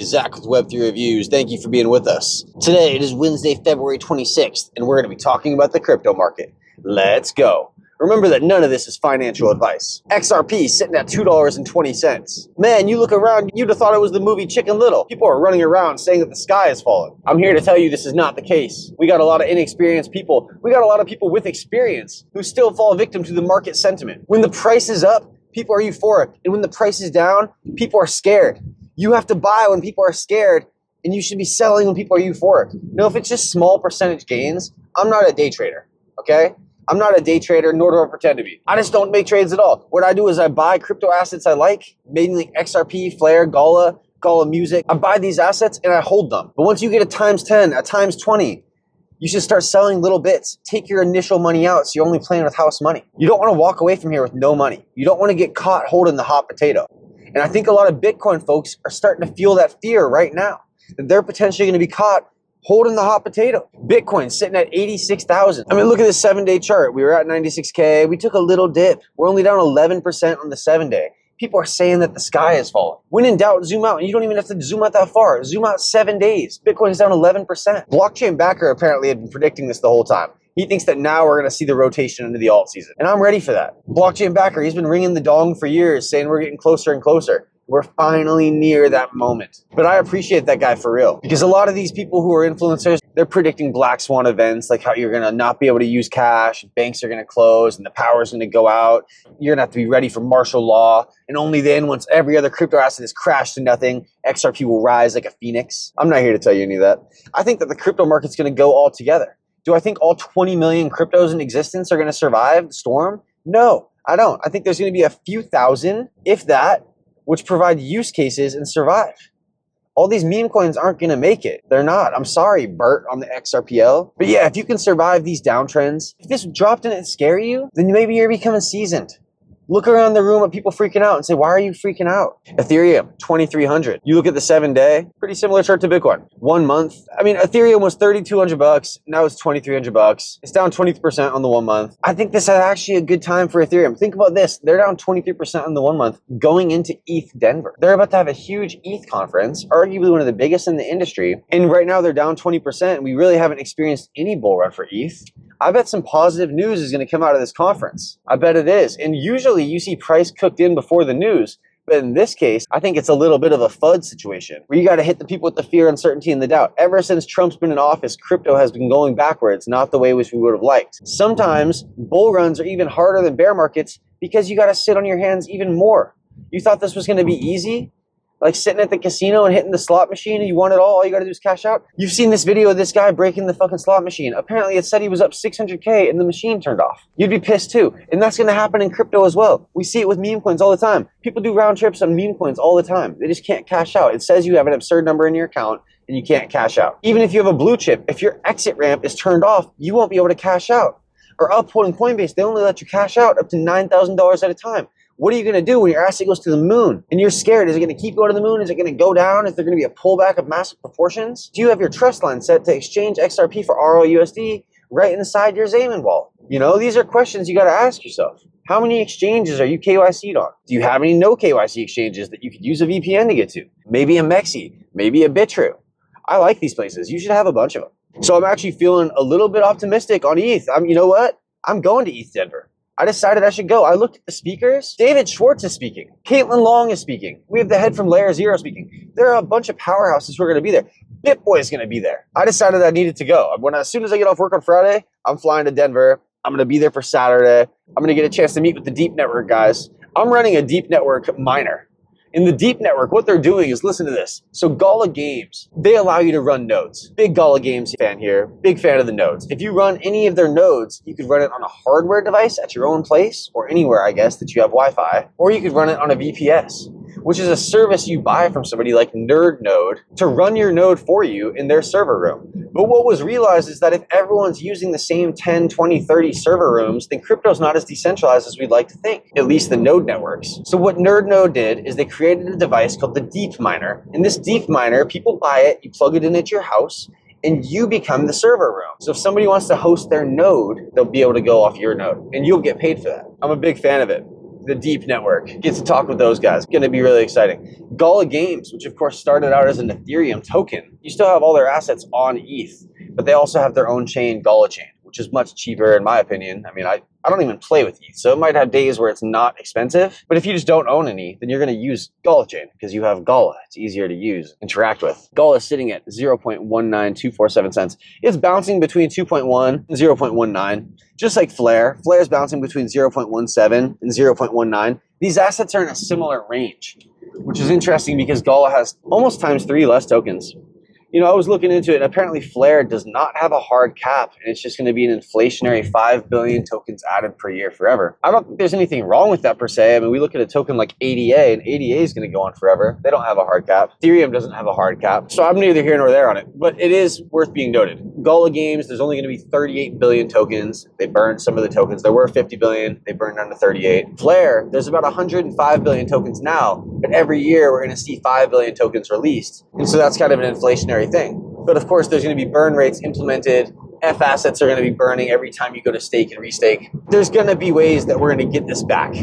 Zach with Web3 Reviews. Thank you for being with us. Today it is Wednesday, February 26th, and we're going to be talking about the crypto market. Let's go. Remember that none of this is financial advice. XRP sitting at $2.20. Man, you look around, you'd have thought it was the movie Chicken Little. People are running around saying that the sky is falling. I'm here to tell you this is not the case. We got a lot of inexperienced people. We got a lot of people with experience who still fall victim to the market sentiment. When the price is up, people are euphoric. And when the price is down, people are scared. You have to buy when people are scared, and you should be selling when people are euphoric. Now, if it's just small percentage gains, I'm not a day trader, okay? I'm not a day trader, nor do I pretend to be. I just don't make trades at all. What I do is I buy crypto assets I like, mainly XRP, Flare, Gala Music. I buy these assets and I hold them. But once you get a times 10, a times 20, you should start selling little bits. Take your initial money out so you're only playing with house money. You don't want to walk away from here with no money. You don't want to get caught holding the hot potato. And I think a lot of Bitcoin folks are starting to feel that fear right now, that they're potentially going to be caught holding the hot potato. Bitcoin sitting at 86,000. I mean, look at this 7-day chart. We were at 96K. We took a little dip. We're only down 11% on the 7-day. People are saying that the sky is falling. When in doubt, zoom out. And you don't even have to zoom out that far. Zoom out 7 days. Bitcoin's down 11%. Blockchain backer apparently had been predicting this the whole time. He thinks that now we're going to see the rotation into the alt season. And I'm ready for that. Blockchain backer, he's been ringing the dong for years, saying we're getting closer and closer. We're finally near that moment. But I appreciate that guy for real. Because a lot of these people who are influencers, they're predicting black swan events, like how you're going to not be able to use cash, banks are going to close, and the power's going to go out. You're going to have to be ready for martial law. And only then, once every other crypto asset is crashed to nothing, XRP will rise like a phoenix. I'm not here to tell you any of that. I think that the crypto market's going to go all together. Do I think all 20 million cryptos in existence are going to survive the storm? No, I don't. I think there's going to be a few thousand, if that, which provide use cases and survive. All these meme coins aren't going to make it. They're not. I'm sorry, Bert on the XRPL. But yeah, if you can survive these downtrends, if this drop didn't scare you, then maybe you're becoming seasoned. Look around the room at people freaking out and say, why are you freaking out? Ethereum, 2,300. You look at the 7-day, pretty similar chart to Bitcoin. 1 month. I mean, Ethereum was $3,200. Now it's $2,300. It's down 23% on the 1 month. I think this is actually a good time for Ethereum. Think about this. They're down 23% on the 1 month going into Eth Denver. They're about to have a huge ETH conference, arguably one of the biggest in the industry. And right now they're down 20%. And we really haven't experienced any bull run for ETH. I bet some positive news is going to come out of this conference. I bet it is. And usually you see price cooked in before the news. But in this case, I think it's a little bit of a FUD situation where you got to hit the people with the fear, uncertainty, and the doubt. Ever since Trump's been in office, crypto has been going backwards, not the way which we would have liked. Sometimes bull runs are even harder than bear markets because you got to sit on your hands even more. You thought this was going to be easy? Like sitting at the casino and hitting the slot machine and you want it all you got to do is cash out? You've seen this video of this guy breaking the fucking slot machine. Apparently it said he was up 600K and the machine turned off. You'd be pissed too. And that's going to happen in crypto as well. We see it with meme coins all the time. People do round trips on meme coins all the time. They just can't cash out. It says you have an absurd number in your account and you can't cash out. Even if you have a blue chip, if your exit ramp is turned off, you won't be able to cash out. Or Uphold and Coinbase, they only let you cash out up to $9,000 at a time. What are you going to do when your asset goes to the moon and you're scared? Is it going to keep going to the moon? Is it going to go down? Is there going to be a pullback of massive proportions? Do you have your trust line set to exchange XRP for RLUSD right inside your Zaman wallet? You know, these are questions you got to ask yourself. How many exchanges are you KYC'd on? Do you have any no KYC exchanges that you could use a VPN to get to? Maybe a Mexi, maybe a Bitrue. I like these places. You should have a bunch of them. So I'm actually feeling a little bit optimistic on ETH. You know what? I'm going to ETH Denver. I decided I should go. I looked at the speakers. David Schwartz is speaking. Caitlin Long is speaking. We have the head from Layer Zero speaking. There are a bunch of powerhouses who are going to be there. BitBoy is going to be there. I decided I needed to go. As soon as I get off work on Friday, I'm flying to Denver. I'm going to be there for Saturday. I'm going to get a chance to meet with the DeEEP Network guys. I'm running a DeEEP Network miner. In the DeEEP Network, what they're doing is, listen to this. So Gala Games, they allow you to run nodes. Big Gala Games fan here, big fan of the nodes. If you run any of their nodes, you could run it on a hardware device at your own place, or anywhere, I guess, that you have Wi-Fi, or you could run it on a VPS, which is a service you buy from somebody like NerdNode to run your node for you in their server room. But what was realized is that if everyone's using the same 10, 20, 30 server rooms, then crypto's not as decentralized as we'd like to think, at least the node networks. So what NerdNode did is they created a device called the DeEEP Miner. And this DeEEP Miner, people buy it, you plug it in at your house, and you become the server room. So if somebody wants to host their node, they'll be able to go off your node, and you'll get paid for that. I'm a big fan of it. the DeEEP Network. Get to talk with those guys. Going to be really exciting. Gala Games, which of course started out as an Ethereum token, you still have all their assets on ETH, but they also have their own chain, Gala Chain, which is much cheaper in my opinion. I mean, I don't even play with ETH, so it might have days where it's not expensive. But if you just don't own any, then you're going to use Gala Chain because you have Gala. It's easier to use, interact with. Gala is sitting at 0.19247 cents. It's bouncing between 2.1 and 0.19, just like Flare. Flare is bouncing between 0.17 and 0.19. These assets are in a similar range, which is interesting because Gala has almost times 3 less tokens. You know, I was looking into it, and apparently Flare does not have a hard cap, and it's just going to be an inflationary 5 billion tokens added per year forever. I don't think there's anything wrong with that per se. I mean, we look at a token like ADA, and ADA is going to go on forever. They don't have a hard cap. Ethereum doesn't have a hard cap. So I'm neither here nor there on it, but it is worth being noted. Gala Games, there's only going to be 38 billion tokens. They burned some of the tokens. There were 50 billion. They burned down to 38. Flare, there's about 105 billion tokens now, but every year we're going to see 5 billion tokens released. And so that's kind of an inflationary thing. But of course, there's going to be burn rates implemented. F assets are going to be burning every time you go to stake and restake. There's going to be ways that we're going to get this back.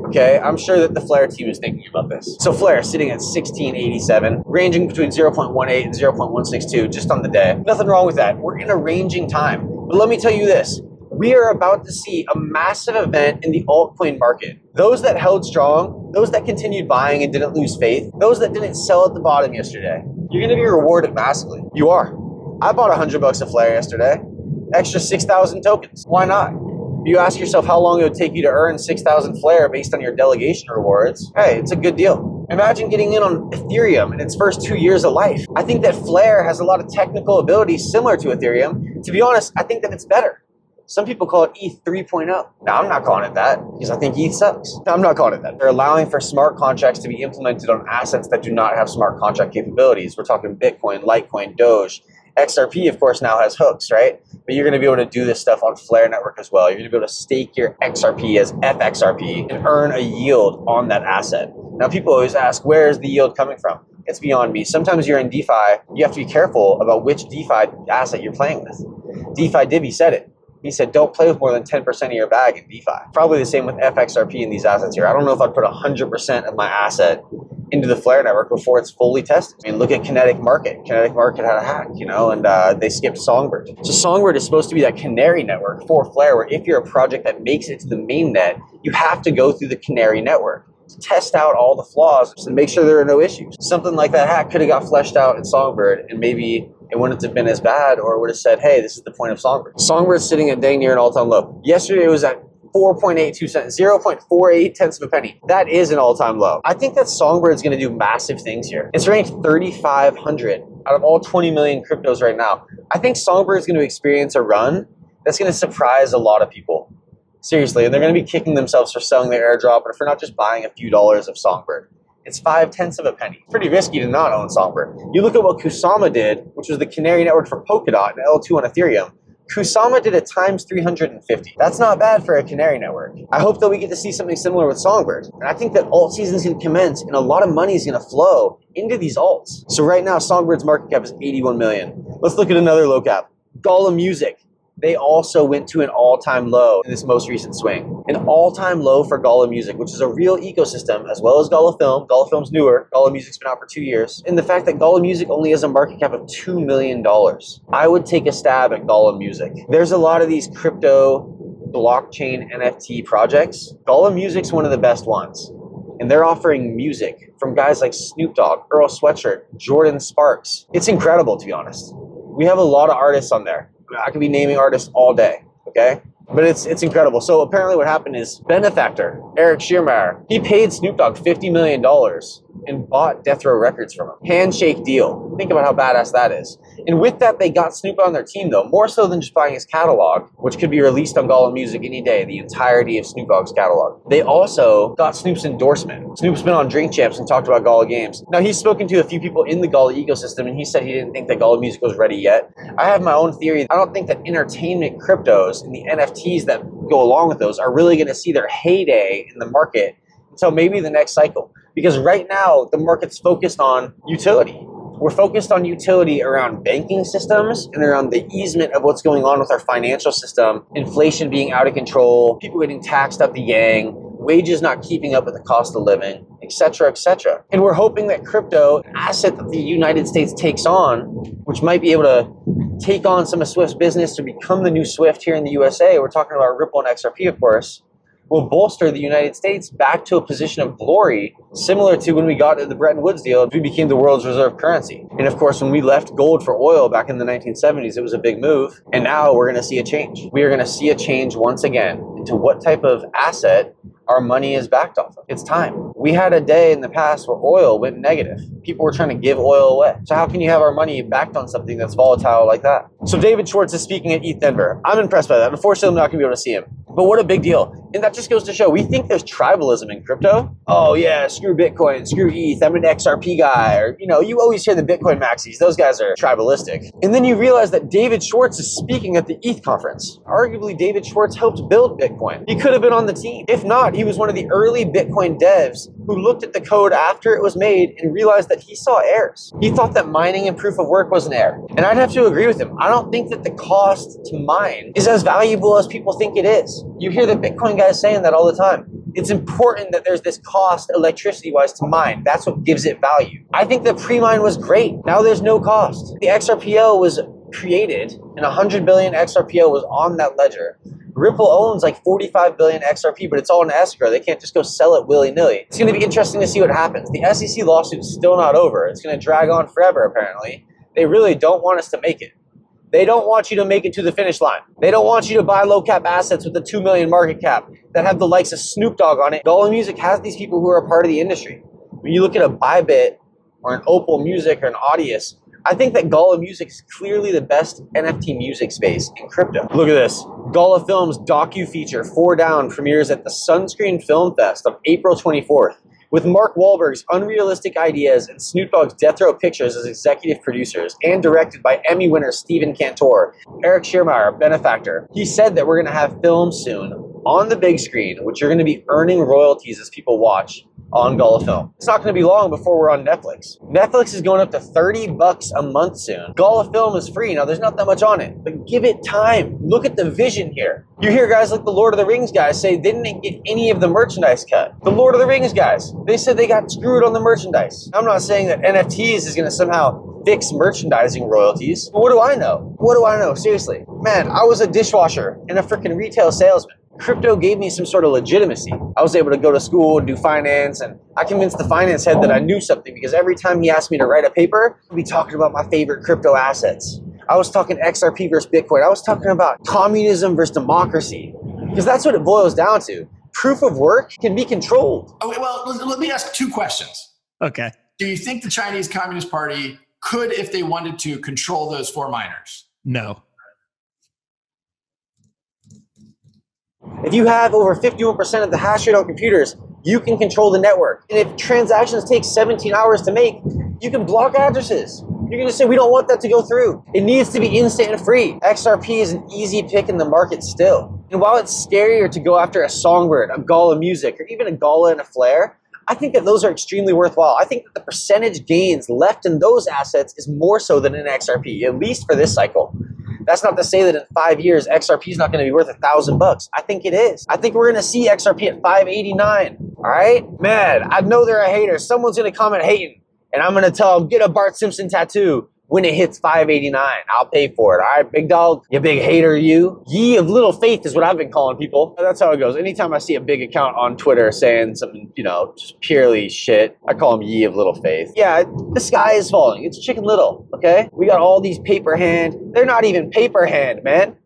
Okay, I'm sure that the Flare team is thinking about this. So Flare sitting at 1687, ranging between 0.18 and 0.162 just on the day. Nothing wrong with that. We're in a ranging time. But let me tell you this. We are about to see a massive event in the altcoin market. Those that held strong, those that continued buying and didn't lose faith, those that didn't sell at the bottom yesterday, you're going to be rewarded massively. You are. I bought $100 of Flare yesterday. Extra 6,000 tokens. Why not? You ask yourself how long it would take you to earn 6,000 Flare based on your delegation rewards. Hey, it's a good deal. Imagine getting in on Ethereum in its first 2 years of life. I think that Flare has a lot of technical abilities similar to Ethereum. To be honest, I think that it's better. Some people call it ETH 3.0. Now, I'm not calling it that because I think ETH sucks. No, I'm not calling it that. They're allowing for smart contracts to be implemented on assets that do not have smart contract capabilities. We're talking Bitcoin, Litecoin, DOGE. XRP, of course, now has hooks, right? But you're going to be able to do this stuff on Flare Network as well. You're going to be able to stake your XRP as FXRP and earn a yield on that asset. Now, people always ask, where is the yield coming from? It's beyond me. Sometimes you're in DeFi. You have to be careful about which DeFi asset you're playing with. DeFi Divi said it. He said, don't play with more than 10% of your bag in DeFi. Probably the same with FXRP and these assets here. I don't know if I'd put 100% of my asset into the Flare network before it's fully tested. I mean, look at Kinetic Market. Kinetic Market had a hack, you know, and they skipped Songbird. So Songbird is supposed to be that canary network for Flare, where if you're a project that makes it to the main net, you have to go through the canary network to test out all the flaws and make sure there are no issues. Something like that hack could have got fleshed out in Songbird, and maybe it wouldn't have been as bad, or it would have said, hey, this is the point of Songbird. Songbird's sitting at dang near an all-time low. Yesterday it was at 4.82 cents, 0.48 tenths of a penny. That is an all-time low. I think that Songbird's going to do massive things here. It's ranked 3,500 out of all 20 million cryptos right now. I think Songbird's going to experience a run that's going to surprise a lot of people. Seriously, and they're going to be kicking themselves for selling their airdrop or for not just buying a few dollars of Songbird. It's 0.5 of a penny. Pretty risky to not own Songbird. You look at what Kusama did, which was the canary network for Polkadot and L2 on Ethereum. Kusama did it times 350. That's not bad for a canary network. I hope that we get to see something similar with Songbird. And I think that alt season is going to commence and a lot of money is going to flow into these alts. So right now, Songbird's market cap is 81 million. Let's look at another low cap. Gala Music. They also went to an all-time low in this most recent swing. An all-time low for Gala Music, which is a real ecosystem, as well as Gala Film. Gala Film's newer. Gala Music's been out for 2 years. And the fact that Gala Music only has a market cap of $2 million. I would take a stab at Gala Music. There's a lot of these crypto, blockchain, NFT projects. Gala Music's one of the best ones. And they're offering music from guys like Snoop Dogg, Earl Sweatshirt, Jordan Sparks. It's incredible, to be honest. We have a lot of artists on there. I could be naming artists all day, okay? But it's incredible. So apparently what happened is benefactor, Eric Schiermeier, he paid Snoop Dogg $50 million and bought Death Row Records from him. Handshake deal. Think about how badass that is. And with that, they got Snoop on their team, though, more so than just buying his catalog, which could be released on Gala Music any day, the entirety of Snoop Dogg's catalog. They also got Snoop's endorsement. Snoop's been on Drink Champs and talked about Gala Games. Now, he's spoken to a few people in the Gala ecosystem, and he said he didn't think that Gala Music was ready yet. I have my own theory. I don't think that entertainment cryptos and the NFTs that go along with those are really going to see their heyday in the market until maybe the next cycle. Because right now, the market's focused on utility. We're focused on utility around banking systems and around the easement of what's going on with our financial system, inflation being out of control, people getting taxed up the yang, wages not keeping up with the cost of living, etc., etc. And we're hoping that crypto, an asset that the United States takes on, which might be able to take on some of Swift's business to become the new Swift here in the USA, we're talking about Ripple and XRP, of course, will bolster the United States back to a position of glory, similar to when we got to the Bretton Woods deal, we became the world's reserve currency. And of course, when we left gold for oil back in the 1970s, it was a big move. And now we're going to see a change. We are going to see a change once again into what type of asset our money is backed off of. It's time. We had a day in the past where oil went negative. People were trying to give oil away. So how can you have our money backed on something that's volatile like that? So David Schwartz is speaking at Eth Denver. I'm impressed by that. Unfortunately, I'm not going to be able to see him. But what a big deal. And that just goes to show, we think there's tribalism in crypto. Oh yeah, screw Bitcoin, screw ETH, I'm an XRP guy. Or, you always hear the Bitcoin maxis. Those guys are tribalistic. And then you realize that David Schwartz is speaking at the ETH conference. Arguably, David Schwartz helped build Bitcoin. He could have been on the team. If not, he was one of the early Bitcoin devs who looked at the code after it was made and realized that he saw errors. He thought that mining and proof of work was an error. And I'd have to agree with him. I don't think that the cost to mine is as valuable as people think it is. You hear the Bitcoin guys saying that all the time. It's important that there's this cost electricity-wise to mine. That's what gives it value. I think the pre-mine was great. Now there's no cost. The XRPO was created and 100 billion XRPO was on that ledger. Ripple owns like 45 billion XRP, but it's all in escrow. They can't just go sell it willy-nilly. It's going to be interesting to see what happens. The SEC lawsuit is still not over. It's going to drag on forever, apparently. They really don't want us to make it. They don't want you to make it to the finish line. They don't want you to buy low cap assets with a 2 million market cap that have the likes of Snoop Dogg on it. Gala Music has these people who are a part of the industry. When you look at a Bybit or an Opal Music or an Audius, I think that Gala Music is clearly the best NFT music space in crypto. Look at this. Gala Films docu-feature 4 Down premieres at the Sunscreen Film Fest on April 24th. With Mark Wahlberg's Unrealistic Ideas and Snoop Dogg's Death Row Pictures as executive producers, and directed by Emmy winner Steven Cantor, Eric Schiermeier, benefactor. He said that we're going to have films soon on the big screen, which you're going to be earning royalties as people watch on Gala Film. It's not going to be long before we're on Netflix. Netflix is going up to $30 a month soon. Gala Film is free. Now, there's not that much on it, but give it time. Look at the vision here. You hear guys like the Lord of the Rings guys say they didn't get any of the merchandise cut. The Lord of the Rings guys, they said they got screwed on the merchandise. I'm not saying that NFTs is going to somehow fix merchandising royalties. But what do I know? What do I know? Seriously. Man, I was a dishwasher and a freaking retail salesman. Crypto gave me some sort of legitimacy. I was able to go to school and do finance, and I convinced the finance head that I knew something because every time he asked me to write a paper, I'd be talking about my favorite crypto assets. I was talking XRP versus Bitcoin. I was talking about communism versus democracy because that's what it boils down to. Proof of work can be controlled. Okay, well, let me ask 2 questions. Okay. Do you think the Chinese Communist Party could, if they wanted to, control those 4 miners? No. If you have over 51% of the hash rate on computers, you can control the network. And if transactions take 17 hours to make, you can block addresses. You're going to say, we don't want that to go through. It needs to be instant and free. XRP is an easy pick in the market still. And while it's scarier to go after a Songbird, a Gala Music, or even a Gala and a Flare, I think that those are extremely worthwhile. I think that the percentage gains left in those assets is more so than in XRP, at least for this cycle. That's not to say that in 5 years, XRP is not going to be worth $1,000. I think it is. I think we're going to see XRP at 589. All right? Man, I know they're a hater. Someone's going to comment hating, and I'm going to tell them, get a Bart Simpson tattoo when it hits 589. I'll pay for it. All right, big dog? You big hater, you? Ye of little faith is what I've been calling people. That's how it goes. Anytime I see a big account on Twitter saying something, just purely shit, I call them ye of little faith. Yeah, the sky is falling. It's Chicken Little, okay? We got all these paper hand. They're not even paper hand, man.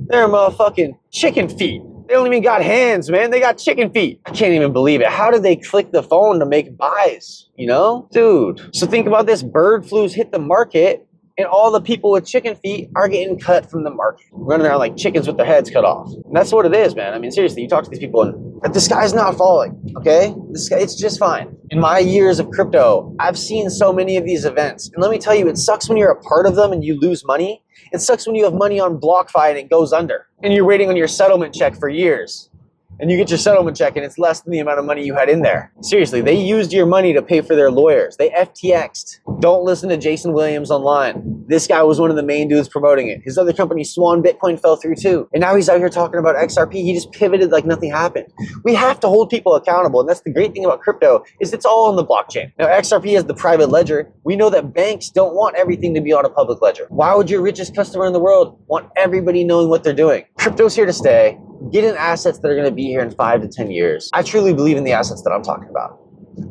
They're motherfucking chicken feet. They don't even got hands, man. They got chicken feet. I can't even believe it. How did they click the phone to make buys? Dude. So think about this. Bird flus hit the market, and all the people with chicken feet are getting cut from the market. Running around like chickens with their heads cut off. And that's what it is, man. I mean, seriously, you talk to these people, and the sky's not falling, okay? It's just fine. In my years of crypto, I've seen so many of these events. And let me tell you, it sucks when you're a part of them and you lose money. It sucks when you have money on BlockFi and it goes under. And you're waiting on your settlement check for years. And you get your settlement check and it's less than the amount of money you had in there. Seriously, they used your money to pay for their lawyers. They FTX'd. Don't listen to Jason Williams online. This guy was one of the main dudes promoting it. His other company, Swan Bitcoin, fell through too. And now he's out here talking about XRP. He just pivoted like nothing happened. We have to hold people accountable. And that's the great thing about crypto is it's all on the blockchain. Now, XRP has the private ledger. We know that banks don't want everything to be on a public ledger. Why would your richest customer in the world want everybody knowing what they're doing? Crypto's here to stay. Get in assets that are going to be here in 5 to 10 years. I truly believe in the assets that I'm talking about.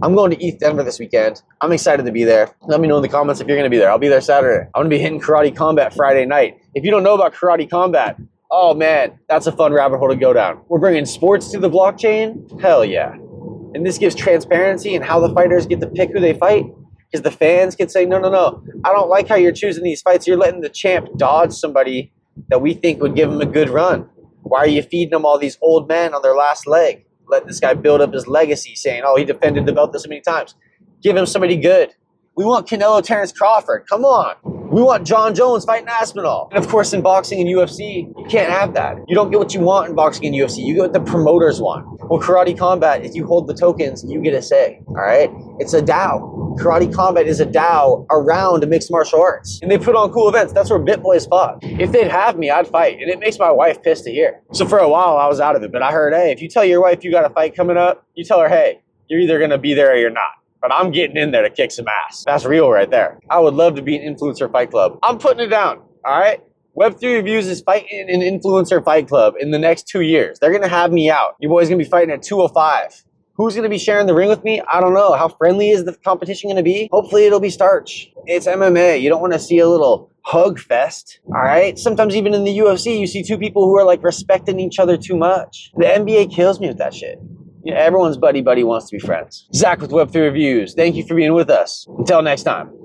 I'm going to Eth Denver this weekend. I'm excited to be there. Let me know in the comments if you're going to be there. I'll be there Saturday. I'm going to be hitting Karate Combat Friday night. If you don't know about Karate Combat, oh man, that's a fun rabbit hole to go down. We're bringing sports to the blockchain. Hell yeah. And this gives transparency in how the fighters get to pick who they fight. Because the fans can say, no, I don't like how you're choosing these fights. You're letting the champ dodge somebody that we think would give him a good run. Why are you feeding them all these old men on their last leg? Let this guy build up his legacy saying, oh, he defended the belt this many times. Give him somebody good. We want Canelo Terrence Crawford. Come on. We want John Jones fighting Aspinall. And of course, in boxing and UFC, you can't have that. You don't get what you want in boxing and UFC. You get what the promoters want. Well, Karate Combat, if you hold the tokens, you get a say. All right? It's a DAO. Karate Combat is a DAO around mixed martial arts. And they put on cool events. That's where BitBoys fought. If they'd have me, I'd fight. And it makes my wife pissed to hear. So for a while, I was out of it. But I heard, hey, if you tell your wife you got a fight coming up, you tell her, hey, you're either going to be there or you're not. But I'm getting in there to kick some ass. That's real right there. I would love to be an influencer fight club. I'm putting it down. All right? Web3 Reviews is fighting an influencer fight club in the next 2 years. They're going to have me out. Your boy's going to be fighting at 205. Who's going to be sharing the ring with me? I don't know. How friendly is the competition going to be? Hopefully it'll be starch. It's MMA. You don't want to see a little hug fest. All right? Sometimes even in the UFC, you see two people who are like respecting each other too much. The NBA kills me with that shit. You know, everyone's buddy wants to be friends. Zach with Web3 Reviews. Thank you for being with us. Until next time.